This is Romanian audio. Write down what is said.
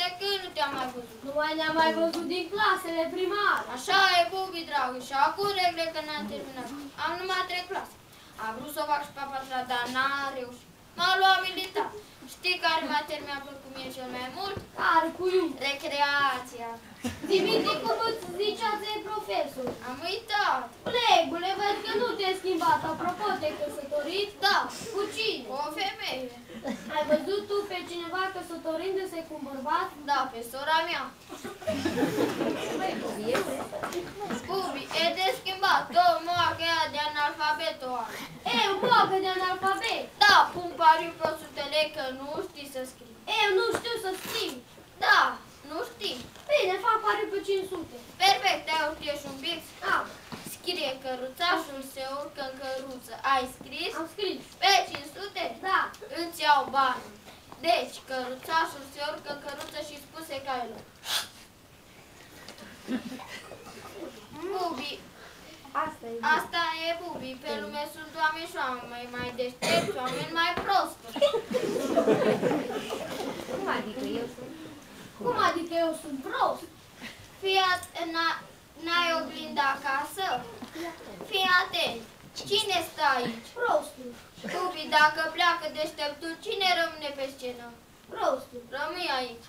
De când nu te-am mai văzut? Nu mai ne-am mai văzut din clasele primare. Așa e, Bubi, dragă, și acum regle că n-am terminat. Am numai 3 clase. Am vrut să o fac și pe 4-a, dar n-am reușit. M-a luat militar. Știi care materie mi-a plăcut mie cel mai mult? Care cu iu? Recreația. Dimitri, cum îți zicea ție profesor? Am uitat. Colegule, văd că nu te-ai schimbat. Apropo, te-ai căsătorit? Da. Cu cine? Cu o femeie. Ai văzut tu pe cineva căsătorindu-se cu un bărbat? Da, pe sora mea. Bubi, e de schimbat. Două moacă ea de analfabetă o are. Eu, moacă de analfabet. Da, pun pariu pe 100 lei că nu știi să scrii. Eu nu știu să scriu. Da, nu știi. Bine, fac pariu pe 500. Perfect, ai urchești un pic? Am. Scrie căruțașul se urcă în căruță. Ai scris? Am scris. Pe 500? Da. Îți iau bani. Deci, căruțașul se urcă în căruță și spuse cailor. Bubi. Asta e Bubi. Pe lume sunt oameni și oameni mai deștepți, oameni mai prosti. Cum adică eu sunt? Cum adică eu sunt prost? N-ai oglindă acasă? Fii atent. Cine stă aici? Prostul. Bubi, dacă pleacă deșteptul, cine rămâne pe scenă? Prostul. Rămâi aici.